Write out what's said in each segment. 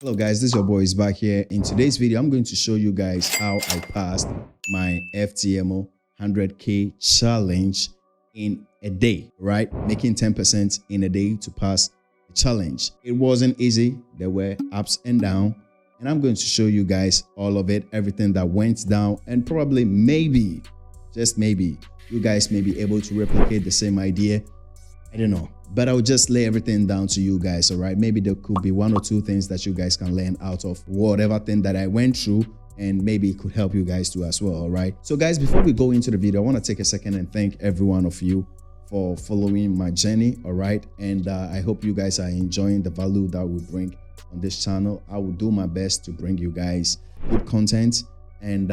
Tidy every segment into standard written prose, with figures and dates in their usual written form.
Hello guys, this is your boy is back here. In today's video, I'm going to show you guys how I passed my FTMO 100k challenge in a day, right? Making 10% in a day to pass the challenge. It wasn't easy. There were ups and downs, and I'm going to show you guys all of it, everything that went down, and probably maybe, just maybe, you guys may be able to replicate the same idea. I don't know, but I'll just lay everything down to you guys, all right? Maybe there could be one or two things that you guys can learn out of whatever thing that I went through, and maybe it could help you guys too as well, all right? So guys, before we go into the video, I want to take a second and thank every one of you for following my journey, all right? And I hope you guys are enjoying the value that we bring on this channel. I will do my best to bring you guys good content, and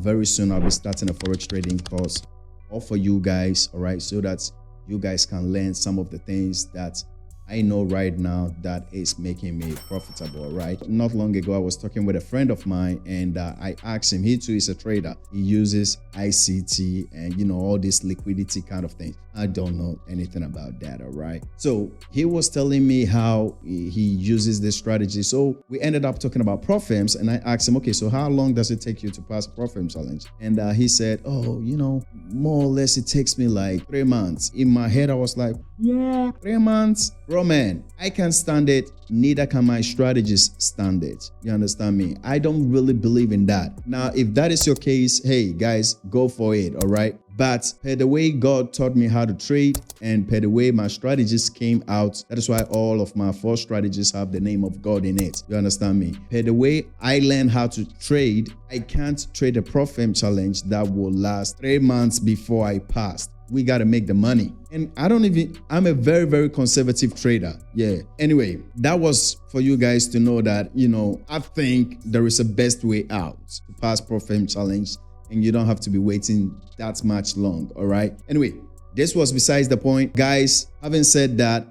very soon I'll be starting a forex trading course all for you guys, all right? So that you guys can learn some of the things that I know right now that is making me profitable, right? Not long ago, I was talking with a friend of mine, and I asked him, he too is a trader. He uses ICT and, you know, all this liquidity kind of things. I don't know anything about that, all right? So he was telling me how he uses this strategy. So we ended up talking about prop-firms, and I asked him, okay, so how long does it take you to pass a prop-firm challenge? And he said, oh, you know, more or less it takes me like 3 months. In my head, I was like, yeah, 3 months? Bro, man, I can't stand it. Neither can my strategists stand it. You understand me? I don't really believe in that. Now, if that is your case, hey, guys, go for it, all right? But per the way God taught me how to trade, and per the way my strategies came out, that is why all of my 4 strategies have the name of God in it. You understand me? Per the way I learned how to trade, I can't trade a prop-firm challenge that will last 3 months before I passed. We got to make the money. And I'm a very, very conservative trader. Yeah. Anyway, that was for you guys to know that, you know, I think there is a best way out to pass prop-firm challenge, and you don't have to be waiting that much long. All right. Anyway, this was besides the point. Guys, having said that,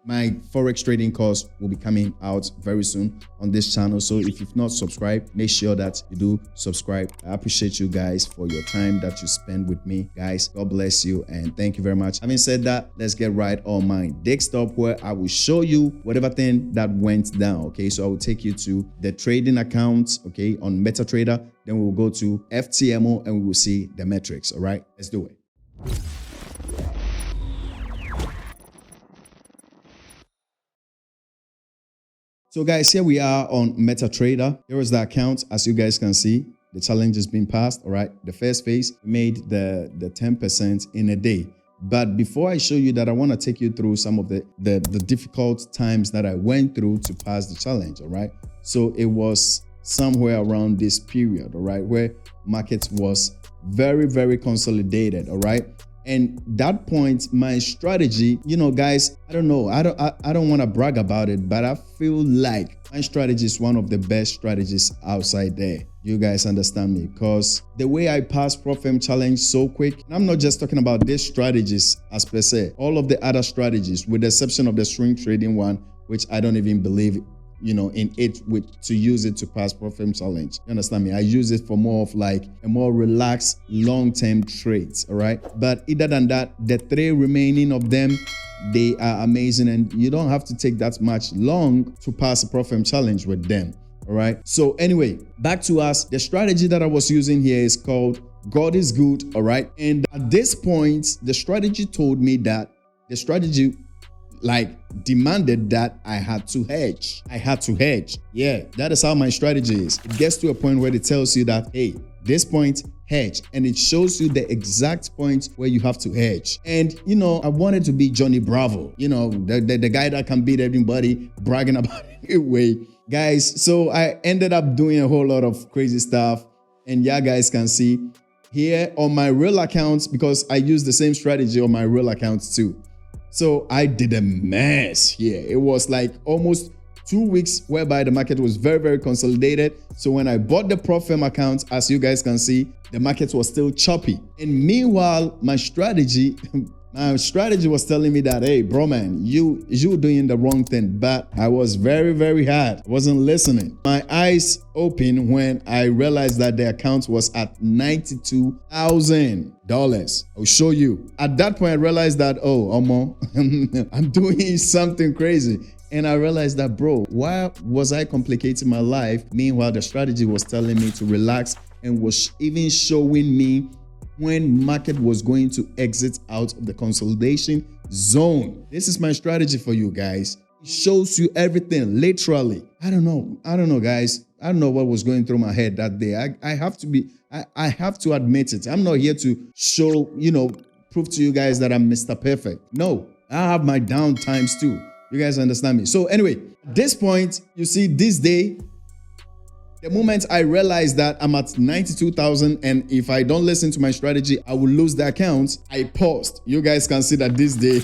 my forex trading course will be coming out very soon on this channel. So if you've not subscribed, make sure that you do subscribe. I appreciate you guys for your time that you spend with me. Guys, God bless you and thank you very much. Having said that, let's get right on my desktop, where I will show you whatever thing that went down. Okay, so I will take you to the trading account, okay, on MetaTrader. Then we will go to FTMO and we will see the metrics. All right, let's do it. So guys, here we are on MetaTrader. Here is the account. As you guys can see, the challenge has been passed. All right, the first phase made the 10% in a day. But before I show you that, I want to take you through some of the difficult times that I went through to pass the challenge. All right, so it was somewhere around this period, all right, where market was very, very consolidated. All right. And that point, my strategy, you know, guys, I don't know. I don't want to brag about it, but I feel like my strategy is one of the best strategies outside there. You guys understand me? Because the way I passed prop-firm challenge so quick, and I'm not just talking about these strategies as per se, all of the other strategies, with the exception of the swing trading one, which I don't even believe, you know, in it to use it to pass prop-firm challenge. You understand me? I use it for more of like a more relaxed long-term trades, all right? But other than that, the 3 remaining of them, they are amazing, and you don't have to take that much long to pass a prop-firm challenge with them, all right? So anyway, back to us. The strategy that I was using here is called God is Good, all right? And at this point, the strategy told me that the strategy demanded that I had to hedge. I had to hedge. Yeah, that is how my strategy is. It gets to a point where it tells you that, hey, this point, hedge. And it shows you the exact point where you have to hedge. And, you know, I wanted to be Johnny Bravo, you know, the guy that can beat everybody, bragging about it anyway. Guys, so I ended up doing a whole lot of crazy stuff. And yeah, guys can see here on my real accounts, because I use the same strategy on my real accounts too. So I did a mess here. It was like almost 2 weeks whereby the market was very, very consolidated. So when I bought the prop-firm account, as you guys can see, the market was still choppy. And meanwhile, my strategy was telling me that, hey, bro, man, you doing the wrong thing. But I was very, very hard. I wasn't listening. My eyes opened when I realized that the account was at $92,000. I'll show you. At that point, I realized that, oh, I'm doing something crazy. And I realized that, bro, why was I complicating my life? Meanwhile, the strategy was telling me to relax and was even showing me when market was going to exit out of the consolidation zone. This is my strategy for you guys. It shows you everything, literally. I don't know, guys. I don't know what was going through my head that day. I have to admit it. I'm not here to show, prove to you guys that I'm Mr. Perfect. No, I have my down times too. You guys understand me? So anyway, at this point, you see this day, the moment I realized that I'm at 92,000 and if I don't listen to my strategy, I will lose the account, I paused. You guys can see that this day,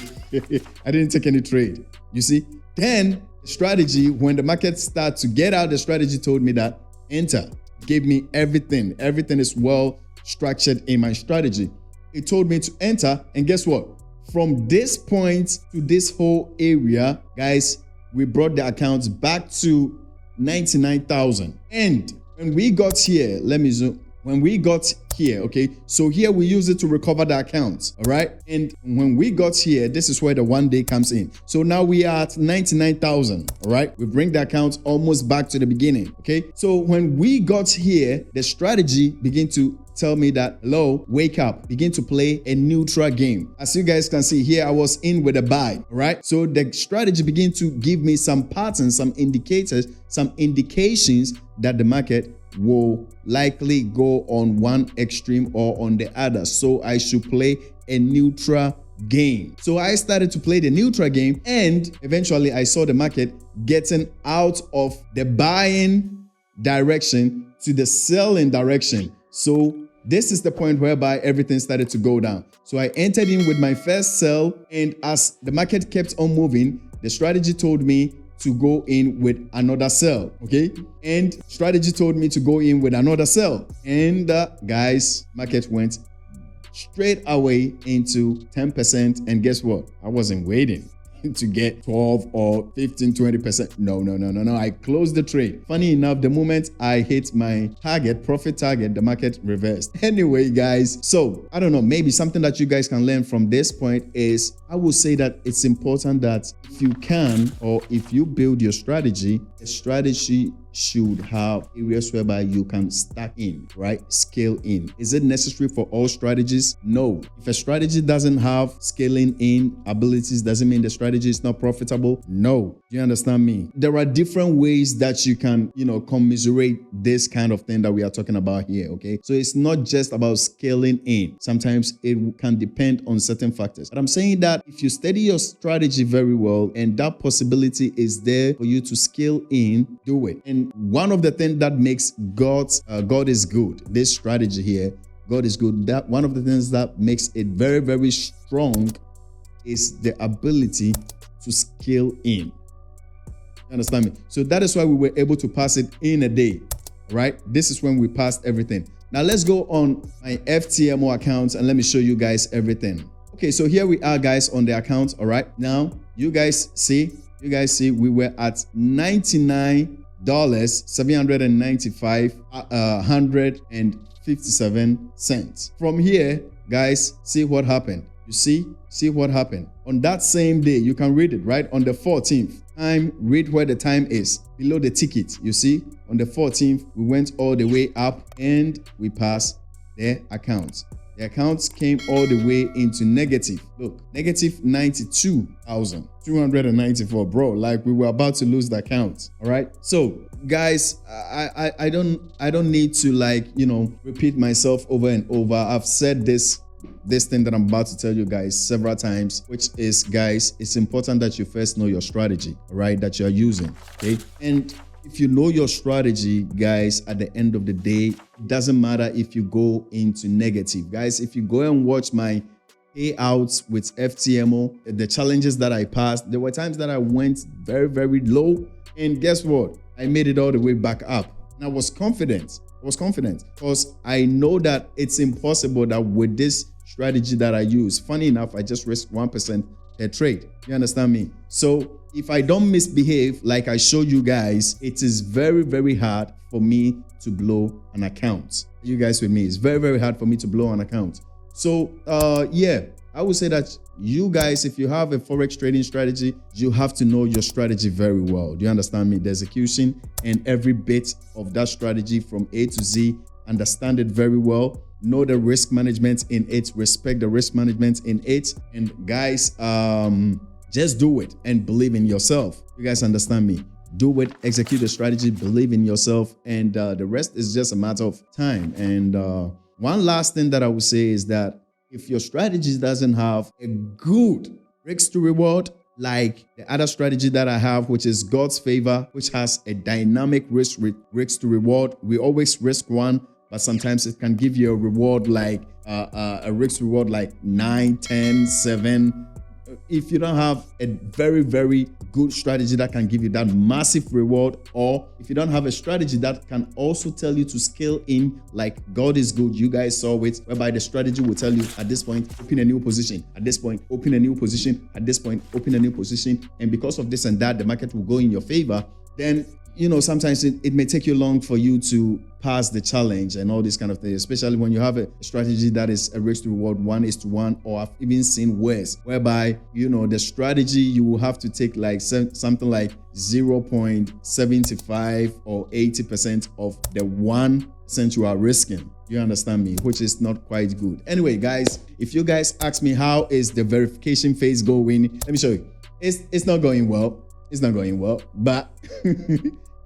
I didn't take any trade. You see? Then the strategy, when the market started to get out, the strategy told me that enter, gave me everything. Everything is well structured in my strategy. It told me to enter, and guess what? From this point to this whole area, guys, we brought the accounts back to 99,000. And when we got here, let me zoom. When we got here, okay, so here we use it to recover the accounts, all right? And when we got here, this is where the 1 day comes in. So now we are at 99,000, all right? We bring the accounts almost back to the beginning, okay? So when we got here, the strategy began to tell me that, hello, wake up, begin to play a neutral game. As you guys can see here, I was in with a buy, all right? So the strategy began to give me some patterns, some indicators, some indications that the market will likely go on one extreme or on the other. So I should play a neutral game. So I started to play the neutral game, and eventually I saw the market getting out of the buying direction to the selling direction. So this is the point whereby everything started to go down. So I entered in with my first sell, and as the market kept on moving, the strategy told me to go in with another sell, okay? And strategy told me to go in with another sell. And guys, market went straight away into 10%. And guess what? I wasn't waiting to get 12 or 15, 20%. No. I closed the trade. Funny enough, the moment I hit my target, profit target, the market reversed. Anyway, guys, so I don't know, maybe something that you guys can learn from this point is, I will say that it's important that if you can, or if you build your strategy, a strategy should have areas whereby you can stack in, right? Scale in. Is it necessary for all strategies? No. If a strategy doesn't have scaling in abilities, doesn't mean the strategy is not profitable. No. Do you understand me? There are different ways that you can, commiserate this kind of thing that we are talking about here, okay? So it's not just about scaling in. Sometimes it can depend on certain factors. But I'm saying that if you study your strategy very well and that possibility is there for you to scale in, do it. And one of the things that makes God is good, this strategy here, God is good, that one of the things that makes it very, very strong is the ability to scale in. You understand me? So that is why we were able to pass it in a day, right? This is when we passed everything. Now let's go on my FTMO account and let me show you guys everything. Okay, so here we are, guys, on the account. All right, now you guys see we were at $99.757. From here, guys, see what happened. You see what happened on that same day. You can read it right on the 14th. Read where the time is below the ticket. You see, on the 14th, we went all the way up and we passed the account. The accounts came all the way into negative. Look, negative 92,294, bro. Like we were about to lose the account. All right. So, guys, I don't need to repeat myself over and over. I've said this thing that I'm about to tell you guys several times, which is, guys, it's important that you first know your strategy, right? That you're using. Okay, and if you know your strategy, guys, at the end of the day, it doesn't matter if you go into negative. Guys, if you go and watch my payouts with FTMO, the challenges that I passed, there were times that I went very, very low. And guess what? I made it all the way back up. And I was confident. Because I know that it's impossible that with this strategy that I use, funny enough, I just risked 1% per trade. You understand me? So if I don't misbehave like I showed you guys, it is very, very hard for me to blow an account. You guys with me? It's very, very hard for me to blow an account. So yeah, I would say that you guys, if you have a forex trading strategy, you have to know your strategy very well. Do you understand me? The execution and every bit of that strategy from A to Z, understand it very well. Know the risk management in it, respect the risk management in it. And guys, just do it and believe in yourself. You guys understand me? Do it, execute the strategy, believe in yourself, and the rest is just a matter of time. And one last thing that I would say is that if your strategy doesn't have a good risk to reward, like the other strategy that I have, which is God's favor, which has a dynamic risk to reward, we always risk one, but sometimes it can give you a reward like a risk to reward like 9, 10, 7. If you don't have a very, very good strategy that can give you that massive reward, or if you don't have a strategy that can also tell you to scale in, like God is good, you guys saw it, whereby the strategy will tell you at this point, open a new position, at this point, open a new position, at this point, open a new position. And because of this and that, the market will go in your favor. Then, sometimes it may take you long for you to pass the challenge and all this kind of thing, especially when you have a strategy that is a risk to reward 1:1, or I've even seen worse, whereby, the strategy you will have to take like something like 0.75 or 80% of the 1% you are risking. You understand me? Which is not quite good. Anyway, guys, if you guys ask me how is the verification phase going, let me show you. It's not going well. It's not going well, but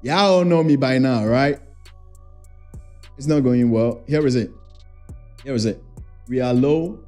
y'all all know me by now, right? It's not going well. Here is it. We are low.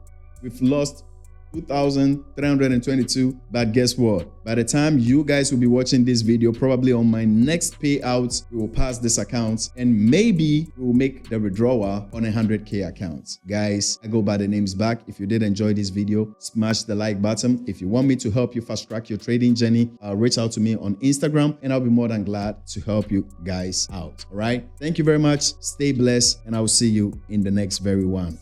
We've lost 2,322. But guess what? By the time you guys will be watching this video, probably on my next payout, we will pass this account and maybe we will make the withdrawal on a 100K account. Guys, I go by the names back. If you did enjoy this video, smash the like button. If you want me to help you fast track your trading journey, reach out to me on Instagram and I'll be more than glad to help you guys out. All right. Thank you very much. Stay blessed and I will see you in the next very one.